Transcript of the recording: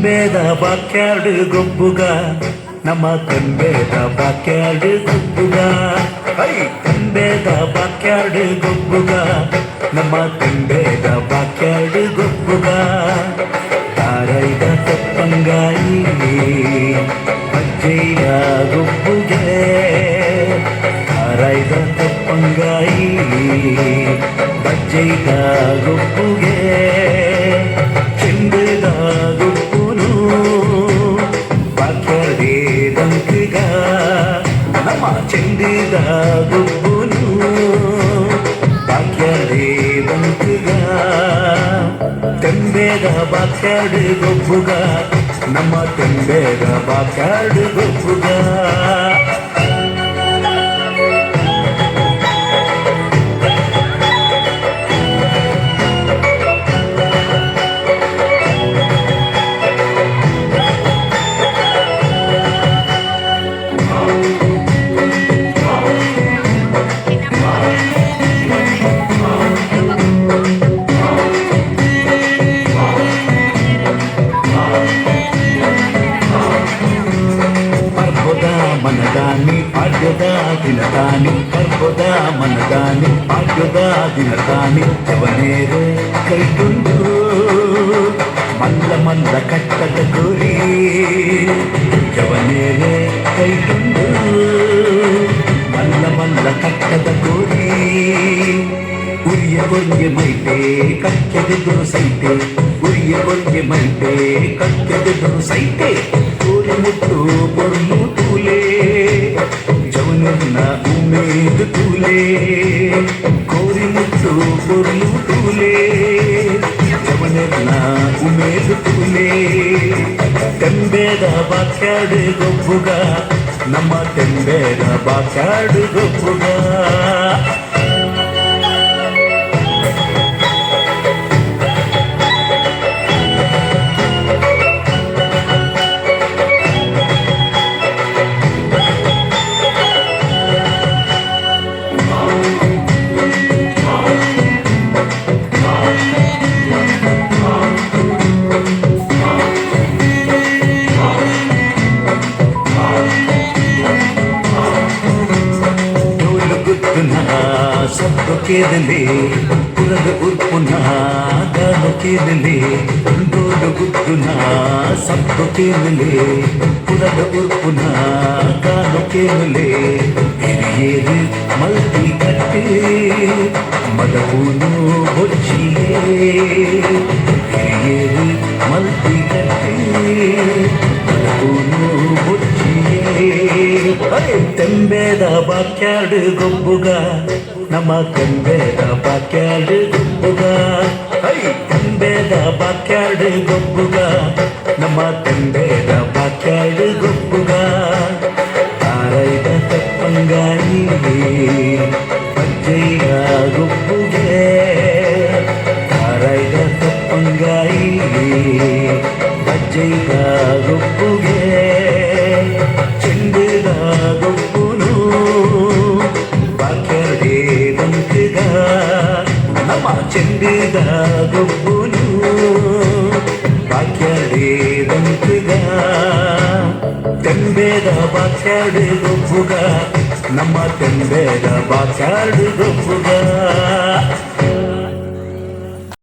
ತೆಂಬೇದ backyard ಗೊಬ್ಬುಗ ನಮ್ಮ ತೆಂಬೇದ backyard ಗೊಬ್ಬುಗ high ತೆಂಬೇದ backyard ಗೊಬ್ಬುಗ ನಮ್ಮ ತೆಂಬೇದ backyard ಗೊಬ್ಬುಗ ತಾರೈದ ತಪ್ಪಂಗಾಯಿ ಅಜ್ಜಯ್ಯ ಗೊಬ್ಬುಗೆ ತಾರೈದ ತಪ್ಪಂಗಾಯಿ ಅಜ್ಜಯ್ಯ ಗೊಬ್ಬುಗೆ ಚೆಂದದ ಗೊಬ್ಬುನು ಬಾಕ್ಯಾರ್ಡೇ ದಂಕಗ ನಮ್ಮ ಚೆಂದದ ಗೊಬ್ಬುನು ಬಾಕ್ಯಾರ್ಡೇ ದಂಕಗ ತೆಂಬೇದ ಬಾಕ್ಯಾರ್ಡ್ ಗೊಬ್ಬುಗ ನಮ್ಮ ತೆಂಬೇದ ಬಾಕ್ಯಾರ್ಡ್ ಗೊಬ್ಬುಗ మనదాని పాడ్యద దినదాని పర్వద మనదాని పాడ్యద దినదాని జవనేరు కైటుండు మల్ల మల్ల కట్టದ కోరి ಜವನೇರೆ ಕೈಟುಂಡು ಮಲ್ಲ ಮಲ್ಲ ಕಟ್ಟದ ಕೋರಿ ಉರಿಯ ಕೊರ್ಗೆ ಮೈಟೆ ಕಕ್ಕೆದೆದುರು ಸೈಟೆ ಉರಿಯ ಕೊರ್ಗೆ ಮೈಟೆ ಕಕ್ಕೆದೆದುರು ಸೈಟೆ ಕೋರಿ ಮುಟ್ಟು ಪೊರ್ಲು ತೂಲೆ ಜವನನ್ನ ಉಮೇದು ತೂಲೆ ಕೋರಿ ಮುಟ್ಟು ಪೊರ್ಲು ತೂಲೆ ಜವನನ್ನ ಉಮೇದು ತೂಲೆ ತೆಂಬೇದ ಬಾಕ್ಯಾರ್ಡ್ ಗೊಬ್ಬುಗ ನಮ್ಮ ತೆಂಬೇದ ಬಾಕ್ಯಾರ್ಡ್ ಗೊಬ್ಬುಗ ಸಬ್ಬು ಕೇದಲೆ ಪುರದ ಉರ್ಪುನ ಗಾನು ಕೇದಲೆ ಡೋಲು ಗುದ್ದುನ ಸಬ್ಬು ಕೇದಲೆ ಪುರದ ಉರ್ಪುನ ಗಾನು ಕೇದಲೆ ಹಿರಿಯೇರು ಮಲ್ತಿ ಕಟ್ಟೆ ಮದಪೂನು ಬೊಚ್ಚಿಯೇ ಹಿರಿಯೇರು ಮಲ್ತಿ ಕಟ್ಟೆ ಮದಪೂನು ಬೊಚ್ಚಿಯೇ ತೆಂಬೇದ ಬಾಕ್ಯಾರ್ಡ್ ಗೊಬ್ಬುಗ ನಮ್ಮ ತೆಂಬೇದ ಬಾಕ್ಯಾರ್ಡ್ ಗೊಬ್ಬುಗ ಹೈ ತೆಂಬೇದ ಬಾಕ್ಯಾರ್ಡ್ ಗೊಬ್ಬುಗ ನಮ್ಮ ತೆಂಬೇದ ಬಾಕ್ಯಾರ್ಡ್ ಗೊಬ್ಬುಗ ತಾರೈದ ತಪ್ಪಂಗಾಯಿ ಅಜ್ಜಯ್ಯ ಗೊಬ್ಬುಗೆ ತಾರೈದ ತಪ್ಪಂಗಾಯಿ ಅಜ್ಜಯ್ಯ ಗೊಬ್ಬುಗೆ ಚೆಂದದ ಗೊಬ್ಬುನು ಬಾಕ್ಯಾರ್ಡೇ ದಂಕಗ ನಮ್ಮ ಚೆಂದದ ಗೊಬ್ಬುನು ಬಾಕ್ಯಾರ್ಡೇ ದಂಕಗ ತೆಂಬೇದ ಬಾಕ್ಯಾರ್ಡ್ ಗೊಬ್ಬುಗ ನಮ್ಮ ತೆಂಬೇದ ಬಾಕ್ಯಾರ್ಡ್ ಗೊಬ್ಬುಗ